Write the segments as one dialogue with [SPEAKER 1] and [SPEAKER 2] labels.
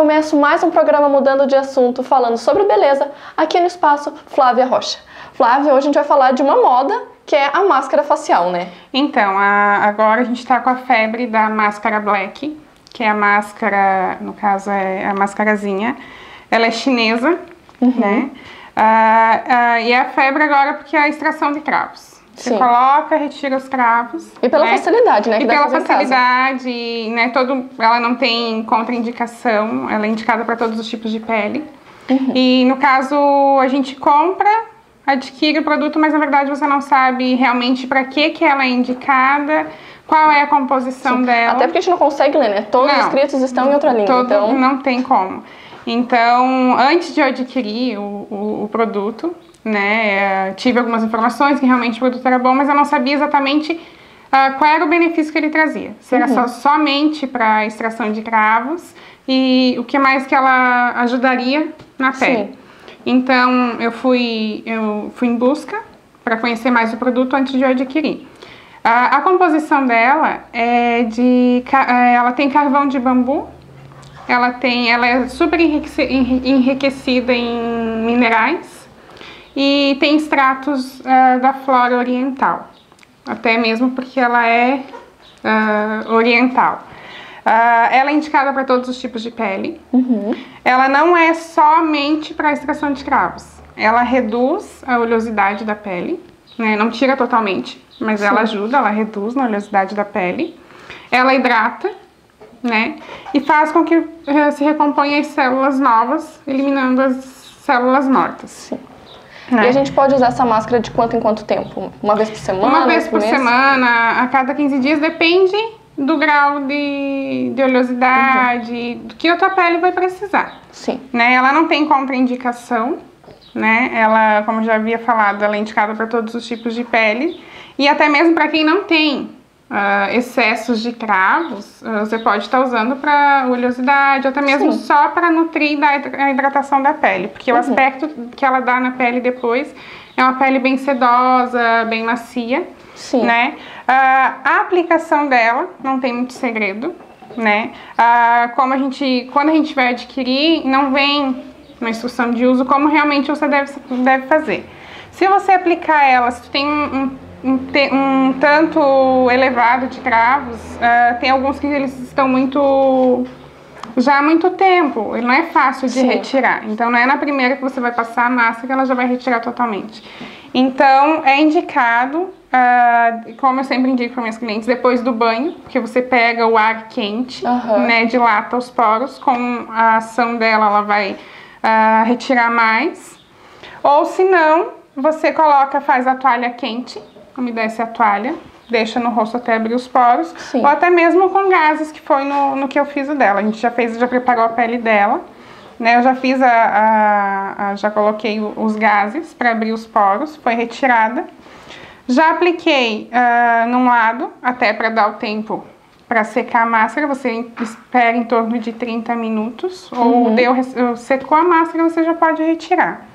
[SPEAKER 1] começo mais um programa mudando de assunto, falando sobre beleza, aqui no Espaço Flávia Rocha. Flávia, hoje a gente vai falar de uma moda, que é a máscara facial, né?
[SPEAKER 2] Então, agora a gente tá com a febre da máscara black, que é a máscara, no caso é a mascarazinha. Ela é chinesa, né? E a febre agora porque é a extração de cravos. Você coloca, retira os cravos.
[SPEAKER 1] E pela facilidade, né?
[SPEAKER 2] E pela facilidade, né? Ela não tem contraindicação, ela é indicada para todos os tipos de pele. E no caso, a gente compra, adquire o produto, mas na verdade você não sabe realmente para que ela é indicada, qual é a composição dela.
[SPEAKER 1] Até porque a gente não consegue ler, né? Todos os escritos estão em outra língua. Então
[SPEAKER 2] não tem como. Então, antes de eu adquirir o produto, né, tive algumas informações que realmente o produto era bom, mas eu não sabia exatamente qual era o benefício que ele trazia. Se era somente para extração de cravos e o que mais que ela ajudaria na pele. Então, eu fui em busca para conhecer mais o produto antes de eu adquirir. A composição dela ela tem carvão de bambu. Ela é super enriquecida em minerais e tem extratos da flora oriental, até mesmo porque ela é oriental. Ela é indicada para todos os tipos de pele. Ela não é somente para extração de cravos. Ela reduz a oleosidade da pele, né? Não tira totalmente, mas ela ajuda, ela reduz a oleosidade da pele. Ela hidrata, né? E faz com que se recomponha as células novas, eliminando as células mortas.
[SPEAKER 1] Né? E a gente pode usar essa máscara de quanto em quanto tempo? Uma vez por semana?
[SPEAKER 2] Uma vez por semana, a cada 15 dias, depende do grau de oleosidade, do que a tua pele vai precisar. Né? Ela não tem contraindicação, né? Ela, como eu já havia falado, ela é indicada para todos os tipos de pele e até mesmo para quem não tem excessos de cravos, você pode estar usando para oleosidade, ou até mesmo só para nutrir a hidratação da pele, porque o aspecto que ela dá na pele depois é uma pele bem sedosa, bem macia, né? A aplicação dela não tem muito segredo, né? Quando a gente vai adquirir, não vem uma instrução de uso como realmente você deve fazer. Se você aplicar ela, se tu tem um tanto elevado de cravos, tem alguns que eles estão já há muito tempo, ele não é fácil de retirar, então não é na primeira que você vai passar a máscara que ela já vai retirar totalmente. Então é indicado, como eu sempre indico para minhas clientes, depois do banho, porque você pega o ar quente, né, dilata os poros, com a ação dela ela vai retirar mais, ou se não, você faz a toalha quente, umedece a toalha, deixa no rosto até abrir os poros, ou até mesmo com gases, que foi no que eu fiz o dela. A gente já preparou a pele dela, né? Eu já fiz já coloquei os gases para abrir os poros, foi retirada. Já apliquei num lado, até para dar o tempo para secar a máscara, você espera em torno de 30 minutos, ou secou a máscara, você já pode retirar.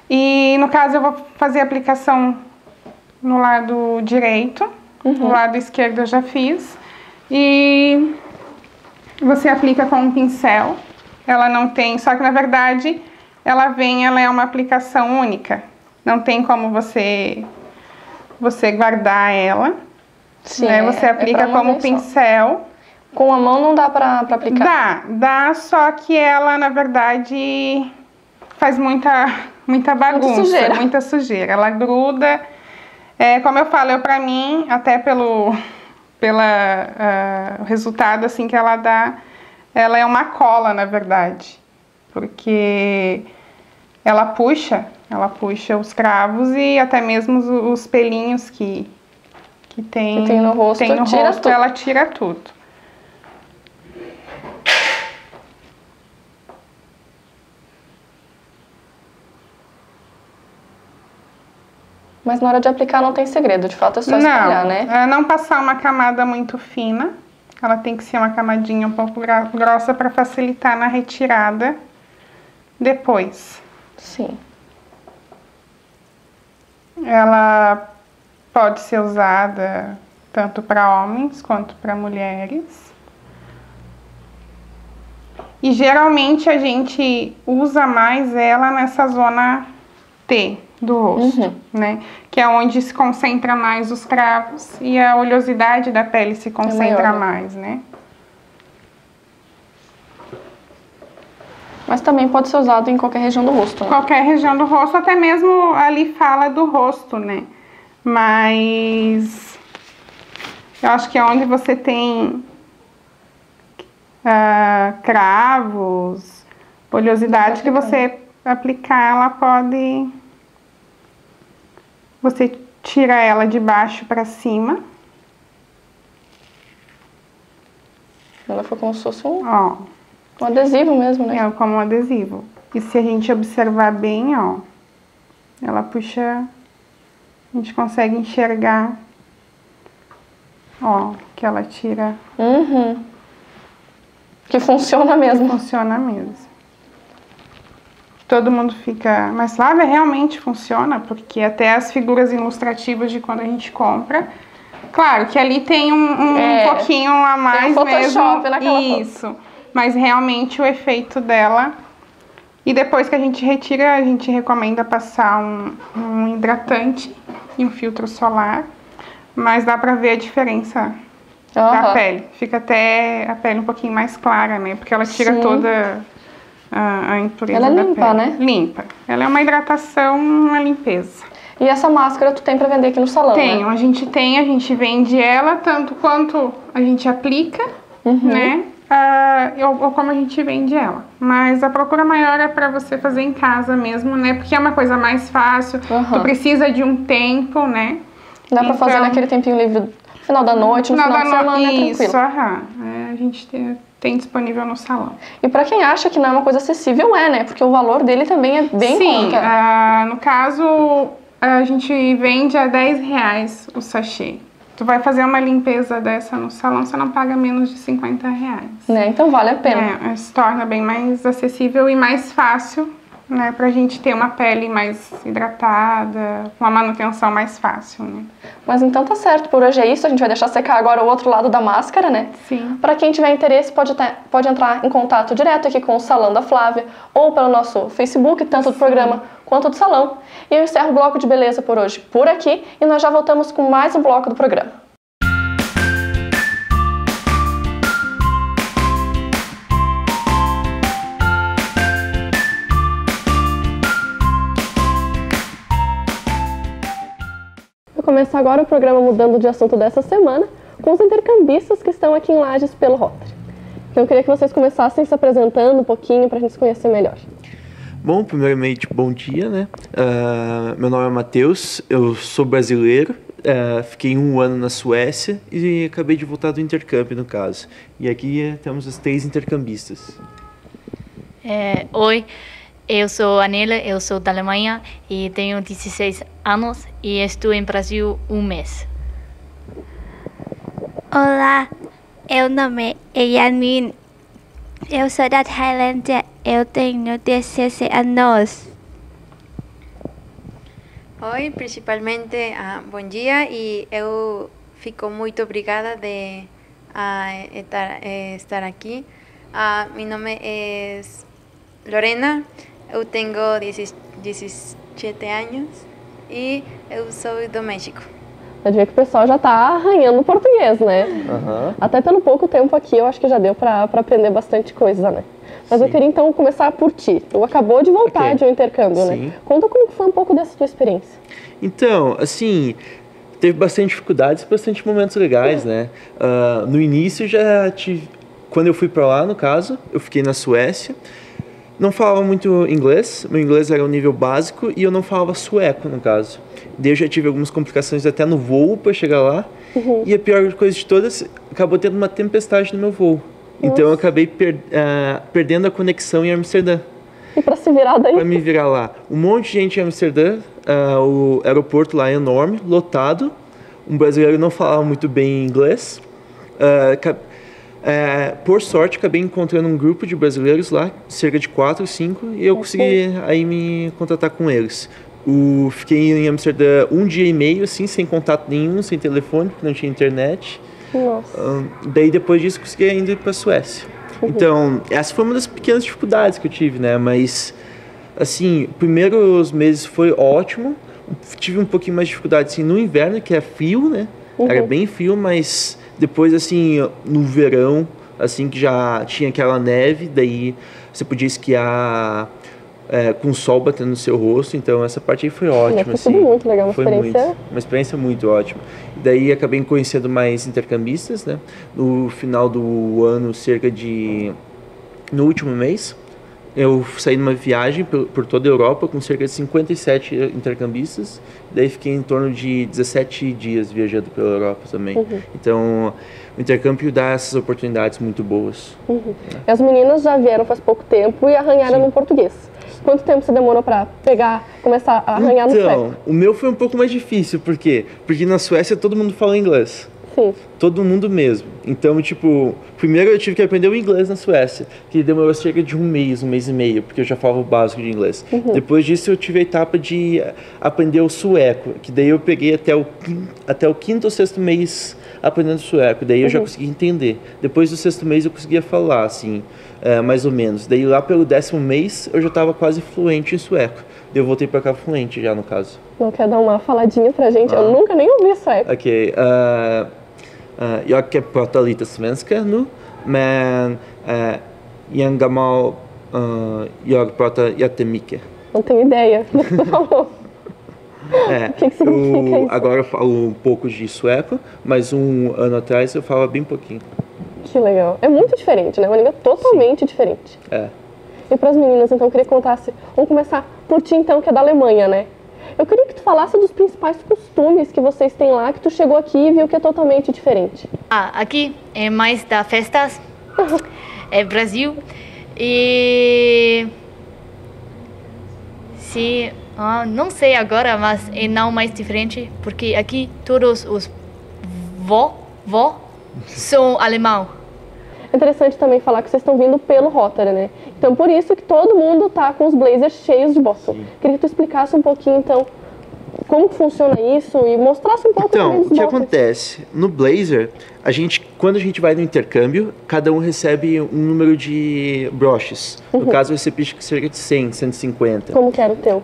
[SPEAKER 2] E no caso eu vou fazer a aplicação no lado direito, no lado esquerdo eu já fiz, e você aplica com um pincel. Ela não tem, só que na verdade ela é uma aplicação única, não tem como você guardar ela, né? Você aplica como pincel.
[SPEAKER 1] Com a mão não dá pra aplicar?
[SPEAKER 2] Dá, só que ela na verdade faz muita bagunça, muita sujeira, ela gruda. Como eu falo, pra mim, até pelo resultado assim que ela dá, ela é uma cola, na verdade, porque ela puxa os cravos e até mesmo os pelinhos que tem
[SPEAKER 1] no rosto,
[SPEAKER 2] ela tira tudo.
[SPEAKER 1] Mas na hora de aplicar não tem segredo, de fato é só espalhar, né?
[SPEAKER 2] Não passar uma camada muito fina, ela tem que ser uma camadinha um pouco grossa para facilitar na retirada depois. Ela pode ser usada tanto para homens quanto para mulheres. E geralmente a gente usa mais ela nessa zona T do rosto, né? Que é onde se concentra mais os cravos e a oleosidade da pele se concentra mais, né?
[SPEAKER 1] Mas também pode ser usado em qualquer região do rosto, né?
[SPEAKER 2] Qualquer região do rosto, até mesmo ali fala do rosto, né? Mas eu acho que é onde você tem cravos, oleosidade, que você aplicar, ela pode... Você tira ela de baixo para cima.
[SPEAKER 1] Ela foi como se fosse um adesivo mesmo, né?
[SPEAKER 2] É, como um adesivo. E se a gente observar bem, ó, ela puxa... A gente consegue enxergar, ó, que ela tira...
[SPEAKER 1] Que funciona mesmo.
[SPEAKER 2] Funciona mesmo. Todo mundo fica... Mas Flávia realmente funciona, porque até as figuras ilustrativas de quando a gente compra... Claro que ali tem um pouquinho a mais
[SPEAKER 1] tem um Photoshop
[SPEAKER 2] mesmo.
[SPEAKER 1] Naquela
[SPEAKER 2] Isso.
[SPEAKER 1] Foto.
[SPEAKER 2] Mas realmente o efeito dela... E depois que a gente retira, a gente recomenda passar um hidratante e um filtro solar. Mas dá pra ver a diferença da pele. Fica até a pele um pouquinho mais clara, né? Porque ela tira toda a impureza da pele.
[SPEAKER 1] Ela é limpa, né?
[SPEAKER 2] Limpa. Ela é uma hidratação, uma limpeza.
[SPEAKER 1] E essa máscara tu tem pra vender aqui no salão,
[SPEAKER 2] Tenho,
[SPEAKER 1] né?
[SPEAKER 2] a gente vende ela tanto quanto a gente aplica, né? Ou como a gente vende ela. Mas a procura maior é pra você fazer em casa mesmo, né? Porque é uma coisa mais fácil, tu precisa de um tempo, né?
[SPEAKER 1] Dá pra fazer naquele tempinho livre, no final da noite, no final de semana,
[SPEAKER 2] isso,
[SPEAKER 1] tranquilo.
[SPEAKER 2] A gente tem disponível no salão.
[SPEAKER 1] E pra quem acha que não é uma coisa acessível, né? Porque o valor dele também é bem
[SPEAKER 2] Sim, no caso, a gente vende a R$10 o sachê. Tu vai fazer uma limpeza dessa no salão, você não paga menos de R$50.
[SPEAKER 1] Né? Então vale a pena.
[SPEAKER 2] Se torna bem mais acessível e mais fácil, né? Pra gente ter uma pele mais hidratada, com uma manutenção mais fácil, né?
[SPEAKER 1] Mas então tá certo, por hoje é isso. A gente vai deixar secar agora o outro lado da máscara, né?
[SPEAKER 2] Sim.
[SPEAKER 1] Pra quem tiver interesse, pode entrar em contato direto aqui com o Salão da Flávia ou pelo nosso Facebook, tanto do programa quanto do salão. E eu encerro o bloco de beleza por hoje por aqui e nós já voltamos com mais um bloco do programa. Vou começar agora o programa mudando de assunto dessa semana com os intercambistas que estão aqui em Lages pelo Rotary. Então eu queria que vocês começassem se apresentando um pouquinho pra gente se conhecer melhor.
[SPEAKER 3] Bom, primeiramente, bom dia, né? Meu nome é Matheus, eu sou brasileiro, fiquei 1 ano na Suécia e acabei de voltar do intercâmbio, no caso. E aqui temos os 3 intercambistas.
[SPEAKER 4] Oi, eu sou a Nela, eu sou da Alemanha e tenho 16 anos e estou em Brasil 1 mês.
[SPEAKER 5] Olá, meu nome é Yanin. Eu sou da Tailândia, eu tenho 16 anos.
[SPEAKER 6] Oi, principalmente, bom dia e eu fico muito obrigada de estar aqui. Meu nome é Lorena, eu tenho 17 anos e eu sou do México.
[SPEAKER 1] Pode ver que o pessoal já tá arranhando português, né? Até pelo pouco tempo aqui, eu acho que já deu pra aprender bastante coisa, né? Mas eu queria então começar por ti. Tu acabou de voltar de um intercâmbio, né? Conta como foi um pouco dessa tua experiência.
[SPEAKER 3] Então, assim, teve bastante dificuldades e bastante momentos legais, né? No início já tive... Quando eu fui pra lá, no caso, eu fiquei na Suécia. Não falava muito inglês, meu inglês era um nível básico e eu não falava sueco, no caso. Daí eu já tive algumas complicações até no voo para chegar lá. E a pior coisa de todas, acabou tendo uma tempestade no meu voo. Então eu acabei perdendo a conexão em Amsterdã.
[SPEAKER 1] E para se virar daí?
[SPEAKER 3] Para me virar lá. Um monte de gente em Amsterdã, o aeroporto lá é enorme, lotado. Um brasileiro não falava muito bem inglês. Por sorte, acabei encontrando um grupo de brasileiros lá, cerca de 4 ou 5, e eu consegui aí me contatar com eles. Fiquei em Amsterdã 1 dia e meio, assim, sem contato nenhum, sem telefone, porque não tinha internet.
[SPEAKER 1] Nossa.
[SPEAKER 3] Daí depois disso consegui ainda ir para a Suécia. Então, essa foi uma das pequenas dificuldades que eu tive, né? Mas, assim, primeiros meses foi ótimo. Tive um pouquinho mais de dificuldade, assim, no inverno, que é frio, né? Era bem frio, mas depois, assim, no verão, assim, que já tinha aquela neve, daí você podia esquiar com o sol batendo no seu rosto, então essa parte aí foi ótima.
[SPEAKER 1] Foi tudo muito legal,
[SPEAKER 3] uma experiência muito ótima. Daí acabei conhecendo mais intercambistas, né? No final do ano, no último mês, eu saí numa viagem por toda a Europa com cerca de 57 intercambistas. Daí fiquei em torno de 17 dias viajando pela Europa também. Então, o intercâmbio dá essas oportunidades muito boas. Né?
[SPEAKER 1] As meninas já vieram faz pouco tempo e arranharam no português. Quanto tempo você demorou para começar a arranhar no sueco?
[SPEAKER 3] Então, o meu foi um pouco mais difícil. Por quê? Porque na Suécia todo mundo fala inglês.
[SPEAKER 1] Sim.
[SPEAKER 3] Todo mundo mesmo. Então, tipo, primeiro eu tive que aprender o inglês na Suécia, que demorou cerca de um mês e meio, porque eu já falava o básico de inglês. Depois disso eu tive a etapa de aprender o sueco, que daí eu peguei até o quinto ou sexto mês aprendendo sueco, daí eu já consegui entender. Depois do sexto mês eu conseguia falar, assim, mais ou menos. Daí lá pelo 10º mês eu já estava quase fluente em sueco. Daí eu voltei para cá fluente já, no caso.
[SPEAKER 1] Não quer dar uma faladinha pra gente? Eu nunca nem ouvi sueco.
[SPEAKER 3] Ok. Jag pratar lite svenska nu, men en gammal jag pratar jättemycket.
[SPEAKER 1] Não tenho ideia do que você falou. O que significa isso?
[SPEAKER 3] Agora eu falo um pouco de sueco, mas um ano atrás eu falava bem pouquinho.
[SPEAKER 1] Que legal. É muito diferente, né? Uma língua totalmente diferente. E para as meninas, então, eu queria que contasse. Vamos começar por ti, então, que é da Alemanha, né? Eu queria que tu falasse dos principais costumes que vocês têm lá, que tu chegou aqui e viu que é totalmente diferente.
[SPEAKER 4] Aqui é mais da festas, é Brasil. E... Sim, não sei agora, mas é não mais diferente, porque aqui todos os vó são alemão.
[SPEAKER 1] É interessante também falar que vocês estão vindo pelo Rotary, né? Então, por isso que todo mundo tá com os blazers cheios de bottom. Queria que tu explicasse um pouquinho, então, como que funciona isso e mostrasse um pouco
[SPEAKER 3] também dos bottoms. Então, o que acontece? No blazer, quando a gente vai no intercâmbio, cada um recebe um número de broches. No caso, eu recebi cerca de 100, 150.
[SPEAKER 1] Como que era o teu?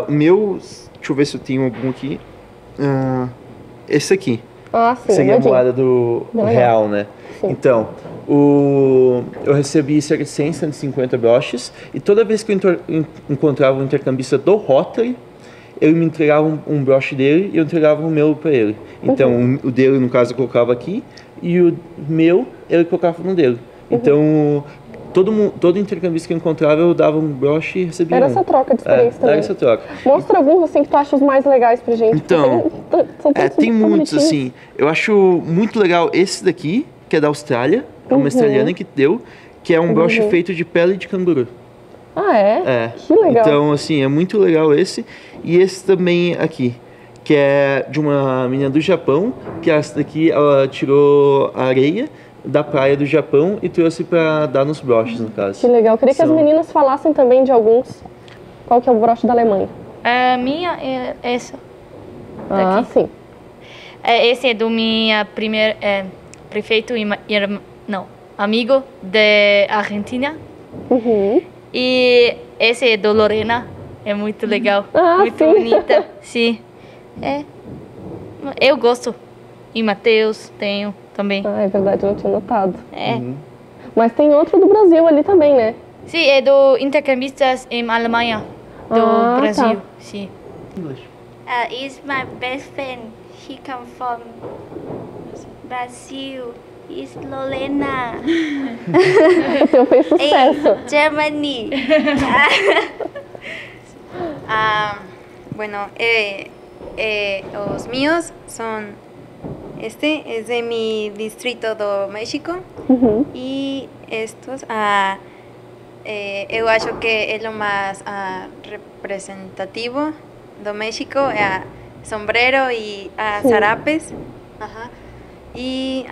[SPEAKER 3] O meu, deixa eu ver se eu tenho algum aqui. Esse aqui.
[SPEAKER 1] Sim.
[SPEAKER 3] Essa aqui é a moeda do real, né?
[SPEAKER 1] Sim.
[SPEAKER 3] Então, eu recebi cerca de 100, 150 broches, e toda vez que eu encontrava um intercambista do Rotary, ele me entregava um broche dele e eu entregava o meu para ele. Então, o dele, no caso, eu colocava aqui, e o meu, ele colocava no dele. Então, todo intercambista que eu encontrava, eu dava um broche e recebia
[SPEAKER 1] Era essa troca de experiência também.
[SPEAKER 3] Era essa troca.
[SPEAKER 1] Mostra alguns, assim, que tu acha os mais legais pra gente.
[SPEAKER 3] Então, tem muitos, assim. Eu acho muito legal esse daqui, que é da Austrália. É uma australiana que deu, que é um broche feito de pele de canguru.
[SPEAKER 1] É? Que legal.
[SPEAKER 3] Então, assim, é muito legal esse. E esse também aqui, que é de uma menina do Japão, que essa daqui, ela tirou a areia da praia do Japão e trouxe para dar nos broches, no caso.
[SPEAKER 1] Que legal. Queria que as meninas falassem também de alguns. Qual que é o broche da Alemanha?
[SPEAKER 4] A minha é essa. Daqui.
[SPEAKER 1] Sim.
[SPEAKER 4] Esse é do minha primeira prefeito amigo da Argentina. E esse é do Lorena. É muito legal. Muito bonita. Sim. Eu gosto. E Matheus tenho também.
[SPEAKER 1] É verdade, eu não tinha notado. Mas tem outro do Brasil ali também, né?
[SPEAKER 4] Sim, é do intercambistas em Alemanha. Do Brasil. Sim.
[SPEAKER 5] Is my best friend. He come from Brazil. Is Lorena.
[SPEAKER 1] Então fez sucesso.
[SPEAKER 5] Germany.
[SPEAKER 6] Bueno, los míos son, este es de mi distrito de México y estos, yo acho que es lo más representativo de México, sombrero y zarapes. Y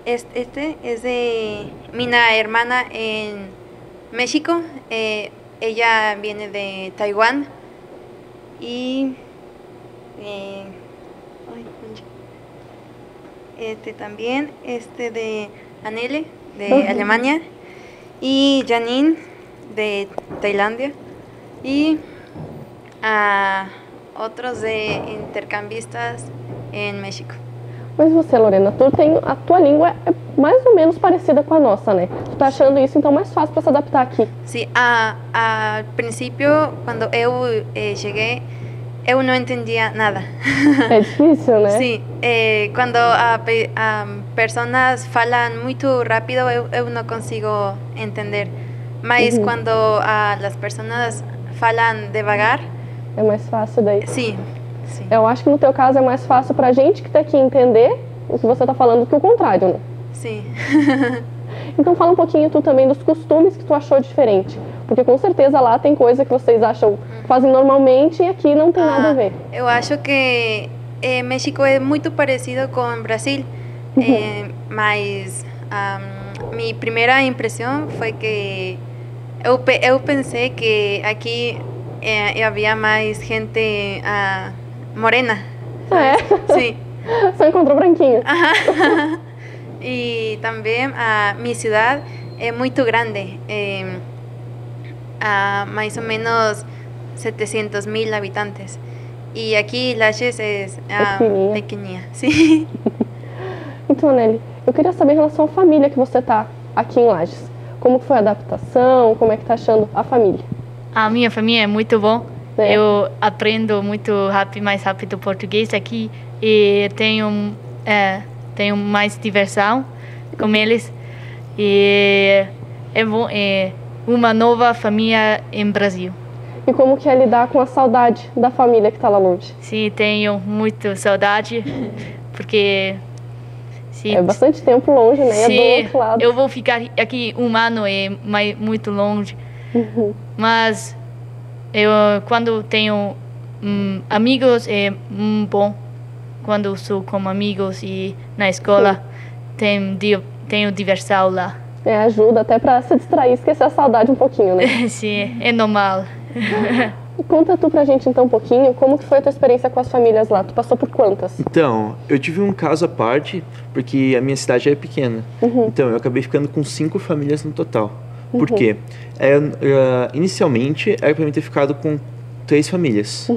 [SPEAKER 6] este es de mi hermana en México. Ella viene de Taiwán y este también, de Anele, de Alemania, y Janine, de Tailandia, y otros de intercambistas en México.
[SPEAKER 1] Mas você, Lorena, a tua língua é mais ou menos parecida com a nossa, né? Tu tá achando isso então mais fácil para se adaptar aqui?
[SPEAKER 6] Sí, al principio, cuando eu cheguei, eu não entendia nada.
[SPEAKER 1] É difícil, né?
[SPEAKER 6] Sí, quando pessoas falam muito rápido, eu não consigo entender. Mas quando as pessoas falam devagar,
[SPEAKER 1] é mais fácil daí.
[SPEAKER 6] Sim, sim.
[SPEAKER 1] Eu acho que no teu caso é mais fácil pra gente que tá aqui entender o que você tá falando do que o contrário, né?
[SPEAKER 6] Sim.
[SPEAKER 1] Então fala um pouquinho tu também dos costumes que tu achou diferente. Porque com certeza lá tem coisa que vocês acham fazem normalmente e aqui não tem nada a ver.
[SPEAKER 6] Eu acho que México é muito parecido com o Brasil, mas minha primeira impressão foi que eu pensei que aqui havia mais gente morena.
[SPEAKER 1] É?
[SPEAKER 6] Sim.
[SPEAKER 1] Só encontrou branquinho.
[SPEAKER 6] E também minha cidade é muito grande, mais ou menos 700.000 habitantes. E aqui Lages é pequenininha. Sim.
[SPEAKER 1] Então, Nelly, eu queria saber em relação à família que você tá aqui em Lages. Como foi a adaptação? Como é que tá achando a família?
[SPEAKER 4] A minha família é muito bom. Eu aprendo muito mais rápido português aqui e tenho mais diversão com eles. E é bom, é uma nova família em Brasil.
[SPEAKER 1] E como que é lidar com a saudade da família que está lá longe?
[SPEAKER 4] Sim, tenho muita saudade, porque...
[SPEAKER 1] É bastante tempo longe, né?
[SPEAKER 4] Sim,
[SPEAKER 1] é do outro lado.
[SPEAKER 4] Eu vou ficar aqui um ano, muito longe. Mas quando tenho amigos, é bom. Quando sou com amigos e na escola, tenho diversão lá.
[SPEAKER 1] Ajuda até para se distrair, esquecer a saudade um pouquinho, né?
[SPEAKER 4] Sim, é normal.
[SPEAKER 1] Conta tu pra gente então um pouquinho, como que foi a tua experiência com as famílias lá? Tu passou por quantas?
[SPEAKER 3] Então, eu tive um caso à parte, porque a minha cidade é pequena. Então, eu acabei ficando com 5 famílias no total. Por quê? Inicialmente, era pra mim ter ficado com 3 famílias.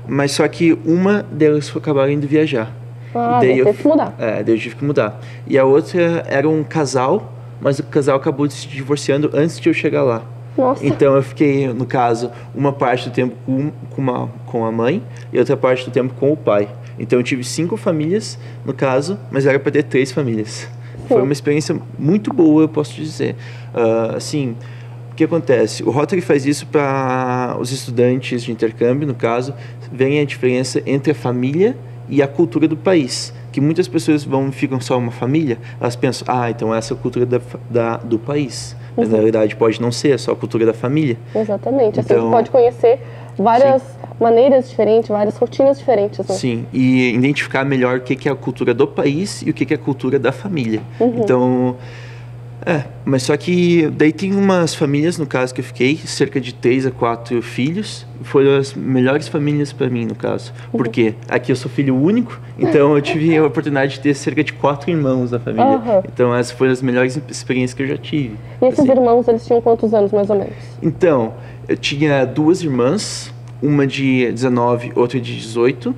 [SPEAKER 3] Mas só que uma delas acabaram indo viajar.
[SPEAKER 1] Daí eu teve que mudar.
[SPEAKER 3] Daí eu tive que mudar. E a outra era um casal, mas o casal acabou se divorciando antes de eu chegar lá.
[SPEAKER 1] Nossa.
[SPEAKER 3] Então eu fiquei, no caso, uma parte do tempo com a mãe e outra parte do tempo com o pai. Então eu tive 5 famílias, no caso, mas era para ter 3 famílias. Sim. Foi uma experiência muito boa, eu posso dizer. Assim, o que acontece? O Rotary faz isso para os estudantes de intercâmbio, no caso, verem a diferença entre a família e a cultura do país. Que muitas pessoas ficam só uma família, elas pensam, então essa é a cultura do país. Mas na verdade pode não ser, é só a cultura da família.
[SPEAKER 1] Exatamente, assim você pode conhecer várias maneiras diferentes, várias rotinas diferentes. Né?
[SPEAKER 3] Sim, e identificar melhor o que é a cultura do país e o que é a cultura da família. Então, mas só que daí tem umas famílias, no caso que eu fiquei, cerca de 3 a 4 filhos, foram as melhores famílias para mim, no caso. Porque aqui eu sou filho único, então eu tive a oportunidade de ter cerca de 4 irmãos na família. Então essas foram as melhores experiências que eu já tive.
[SPEAKER 1] E esses irmãos, eles tinham quantos anos, mais ou menos?
[SPEAKER 3] Então, eu tinha 2 irmãs, uma de 19, outra de 18.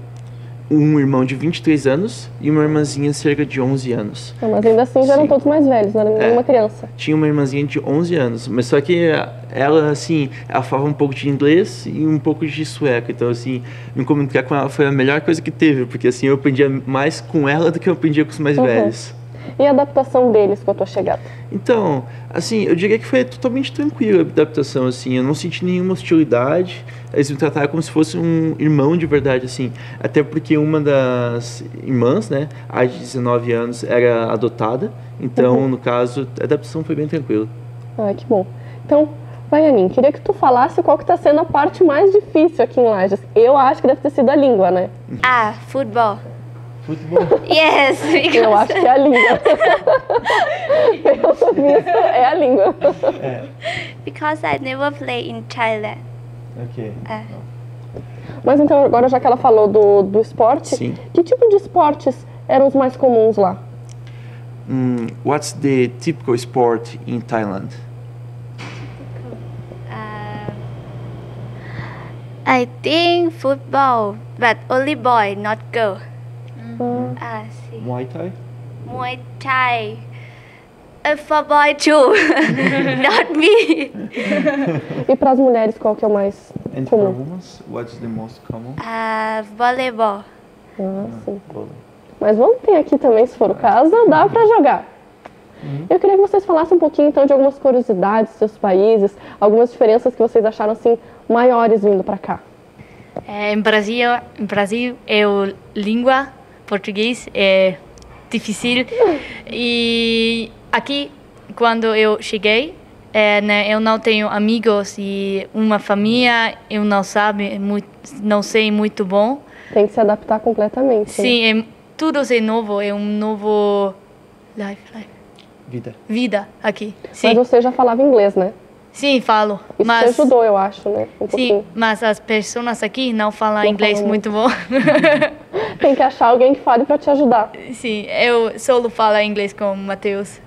[SPEAKER 3] Um irmão de 23 anos e uma irmãzinha cerca de 11 anos.
[SPEAKER 1] Mas ainda assim já eram todos mais velhos, não era nenhuma criança.
[SPEAKER 3] Tinha uma irmãzinha de 11 anos, mas só que ela, assim, ela falava um pouco de inglês e um pouco de sueco. Então, assim, me comunicar com ela foi a melhor coisa que teve, porque assim, eu aprendia mais com ela do que eu aprendia com os mais velhos.
[SPEAKER 1] E a adaptação deles com a tua chegada?
[SPEAKER 3] Então, assim, eu diria que foi totalmente tranquila a adaptação, assim, eu não senti nenhuma hostilidade, eles me trataram como se fosse um irmão de verdade, assim, até porque uma das irmãs, né, a de 19 anos, era adotada, então, no caso, a adaptação foi bem tranquila.
[SPEAKER 1] Que bom. Então, Vaianin, queria que tu falasse qual que tá sendo a parte mais difícil aqui em Lages. Eu acho que deve ter sido a língua, né?
[SPEAKER 6] Futebol.
[SPEAKER 3] Futebol?
[SPEAKER 6] Yes,
[SPEAKER 1] eu acho que é a língua. Pelo visto, é a língua.
[SPEAKER 5] Because I never play in Thailand.
[SPEAKER 3] Ok.
[SPEAKER 1] Mas então, agora já que ela falou do esporte,
[SPEAKER 3] Sim.
[SPEAKER 1] Que tipo de esportes eram os mais comuns lá?
[SPEAKER 3] What's the typical sport in Thailand?
[SPEAKER 5] I think football, but only boy, not girl.
[SPEAKER 3] Muay Thai?
[SPEAKER 5] Muay Thai. For boy too, not me.
[SPEAKER 1] E para as mulheres, qual que é o mais
[SPEAKER 3] And for women, what's the most common?
[SPEAKER 5] Volleyball.
[SPEAKER 1] Sim. Mas vamos ter aqui também, se for o caso, dá para jogar. Eu queria que vocês falassem um pouquinho então de algumas curiosidades dos seus países, algumas diferenças que vocês acharam assim maiores vindo para cá.
[SPEAKER 4] Em Brasil, a língua português é difícil e aqui quando eu cheguei, eu não tenho amigos e uma família, eu não sei muito bom.
[SPEAKER 1] Tem que se adaptar completamente.
[SPEAKER 4] Sim, né? Tudo é novo, é um novo vida aqui. Sim.
[SPEAKER 1] Mas você já falava inglês, né?
[SPEAKER 4] Sim, falo.
[SPEAKER 1] Isso te ajudou, eu acho, né?
[SPEAKER 4] Sim, mas as pessoas aqui não falam inglês muito bom.
[SPEAKER 1] Tem que achar alguém que fale para te ajudar.
[SPEAKER 4] Sim, eu só falo inglês com o Matheus.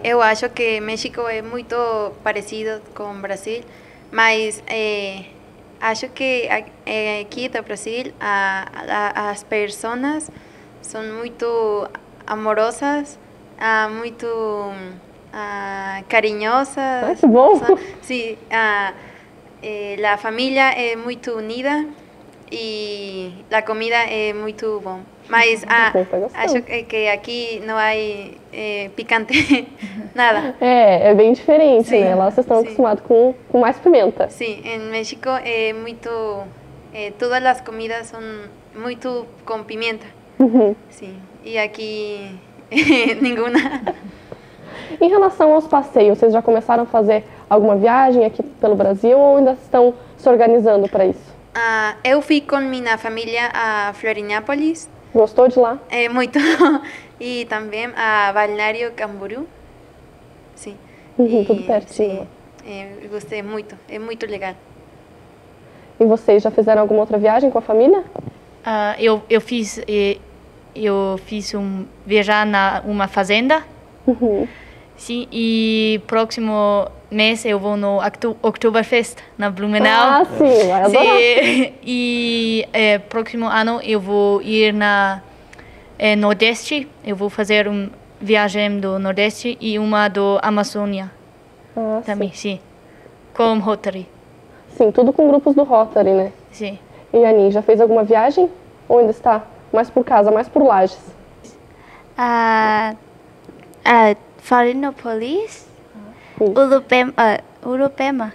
[SPEAKER 6] Eu acho que México é muito parecido com o Brasil, mas acho que aqui no Brasil as pessoas são muito amorosas, muito carinhosas.
[SPEAKER 1] Que bom!
[SPEAKER 6] Sim, a família é muito unida e a comida é muito bom. Mas acho que aqui não há picante, nada.
[SPEAKER 1] É bem diferente, sim, né? Lá vocês estão acostumados com mais pimenta.
[SPEAKER 6] Sim, em México é muito... todas as comidas são muito com pimenta. Sim, e aqui nenhuma.
[SPEAKER 1] Em relação aos passeios, vocês já começaram a fazer alguma viagem aqui pelo Brasil ou ainda estão se organizando para isso?
[SPEAKER 6] Eu fui com minha família a Florianópolis.
[SPEAKER 1] Gostou de lá?
[SPEAKER 6] Muito. E também a Balneário Camboriú. Sim.
[SPEAKER 1] Tudo pertinho.
[SPEAKER 6] Sim, eu gostei muito. É muito legal.
[SPEAKER 1] E vocês já fizeram alguma outra viagem com a família?
[SPEAKER 4] Eu fiz viajar na uma fazenda. Sim, e próximo mês eu vou no Oktoberfest na Blumenau.
[SPEAKER 1] Sim, vai adorar.
[SPEAKER 4] Sim, e próximo ano eu vou ir na Nordeste. Eu vou fazer uma viagem do Nordeste e uma do Amazônia. Também, sim. Com Rotary.
[SPEAKER 1] Sim, tudo com grupos do Rotary, né?
[SPEAKER 4] Sim.
[SPEAKER 1] E a Anin, já fez alguma viagem? Ou ainda está mais por casa, mais por Lages?
[SPEAKER 5] Florianópolis, Urupema.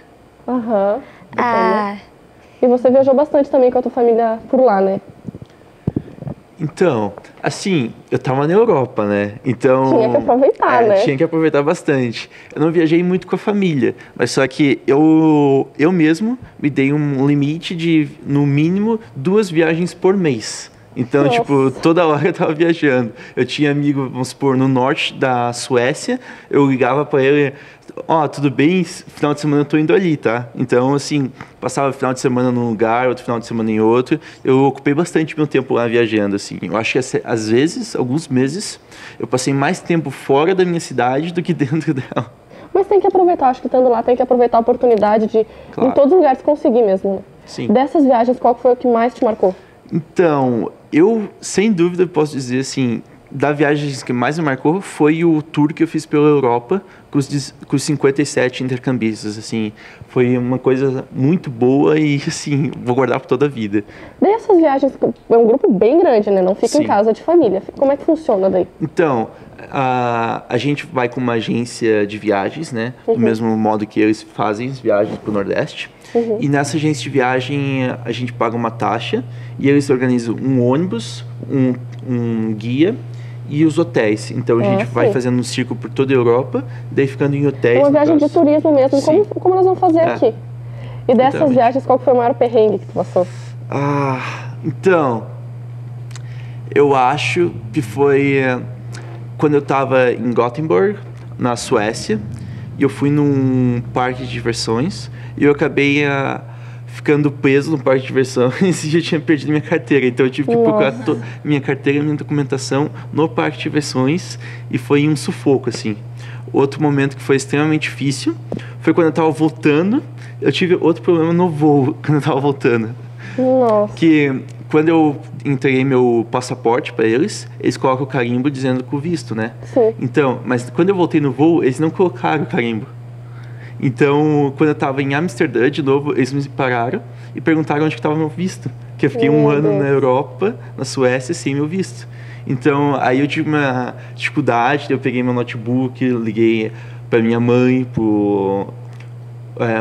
[SPEAKER 1] E você viajou bastante também com a tua família por lá, né?
[SPEAKER 3] Então, assim, eu tava na Europa, né? Então...
[SPEAKER 1] Tinha que aproveitar, né?
[SPEAKER 3] Tinha que aproveitar bastante. Eu não viajei muito com a família, mas só que eu mesmo me dei um limite de, no mínimo, 2 viagens por mês. Então, tipo, toda hora eu tava viajando. Eu tinha amigo, vamos supor, no norte da Suécia, eu ligava pra ele, tudo bem, final de semana eu tô indo ali, tá? Então, assim, passava final de semana num lugar, outro final de semana em outro. Eu ocupei bastante meu tempo lá viajando, assim. Eu acho que, às vezes, alguns meses, eu passei mais tempo fora da minha cidade do que dentro dela.
[SPEAKER 1] Mas tem que aproveitar, acho que estando lá tem que aproveitar a oportunidade de, em todos os lugares, conseguir mesmo, né?
[SPEAKER 3] Sim.
[SPEAKER 1] Dessas viagens, qual foi o que mais te marcou?
[SPEAKER 3] Então, eu, sem dúvida, posso dizer assim, da viagem que mais me marcou foi o tour que eu fiz pela Europa com os 57 intercambistas, assim, foi uma coisa muito boa e, assim, vou guardar por toda a vida.
[SPEAKER 1] Dessas viagens, é um grupo bem grande, né? Não fica em casa de família. Como é que funciona daí?
[SPEAKER 3] Então, a gente vai com uma agência de viagens, né? Do mesmo modo que eles fazem as viagens para o Nordeste. E nessa agência de viagem a gente paga uma taxa e eles organizam um ônibus, um guia e os hotéis. Então a gente vai fazendo um círculo por toda a Europa, daí ficando em hotéis.
[SPEAKER 1] Uma viagem de turismo mesmo, como nós vamos fazer aqui. E dessas viagens, qual foi o maior perrengue que tu passou?
[SPEAKER 3] Então, eu acho que foi quando eu estava em Gothenburg, na Suécia, e eu fui num parque de diversões e eu acabei ficando preso no parque de diversão. Esse dia eu tinha perdido minha carteira, então eu tive que procurar minha carteira e minha documentação no parque de diversões, e foi um sufoco, assim. Outro momento que foi extremamente difícil foi quando eu estava voltando. Eu tive outro problema no voo quando eu estava voltando.
[SPEAKER 1] Nossa.
[SPEAKER 3] Que quando eu entreguei meu passaporte para eles, eles colocam o carimbo dizendo com o visto, né?
[SPEAKER 1] Sim.
[SPEAKER 3] Então, mas quando eu voltei no voo, eles não colocaram o carimbo. Então, quando eu estava em Amsterdã, de novo, eles me pararam e perguntaram onde estava meu visto. Que eu fiquei um ano na Europa, na Suécia, sem meu visto. Então, aí eu tive uma dificuldade, eu peguei meu notebook, liguei para minha mãe, pro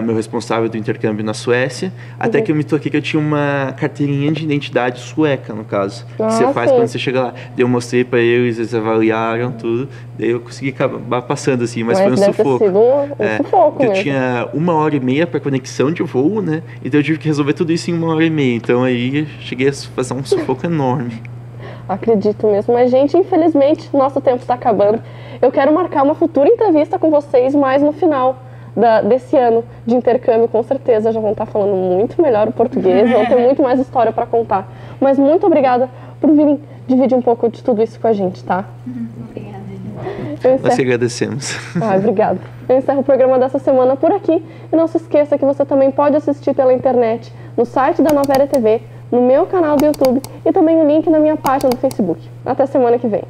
[SPEAKER 3] meu responsável do intercâmbio na Suécia, até que eu me toquei que eu tinha uma carteirinha de identidade sueca, no caso. Que você faz quando você chega lá. Daí eu mostrei para eles, eles avaliaram tudo, daí eu consegui acabar passando, assim, mas foi um sufoco.
[SPEAKER 1] Ter sido um sufoco
[SPEAKER 3] eu
[SPEAKER 1] mesmo.
[SPEAKER 3] tinha 1h30 para conexão de voo, né? Então eu tive que resolver tudo isso em 1h30. Então aí cheguei a fazer um sufoco enorme.
[SPEAKER 1] Acredito mesmo. Mas, gente, infelizmente, nosso tempo está acabando. Eu quero marcar uma futura entrevista com vocês mais no final desse ano de intercâmbio. Com certeza já vão estar falando muito melhor o português, vão ter muito mais história para contar. Mas muito obrigada por virem dividir um pouco de tudo isso com a gente, tá?
[SPEAKER 6] Obrigada.
[SPEAKER 3] Nós agradecemos.
[SPEAKER 1] Obrigada. Eu encerro o programa dessa semana por aqui. E não se esqueça que você também pode assistir pela internet, no site da Nova Era TV, no meu canal do YouTube e também o link na minha página do Facebook. Até semana que vem.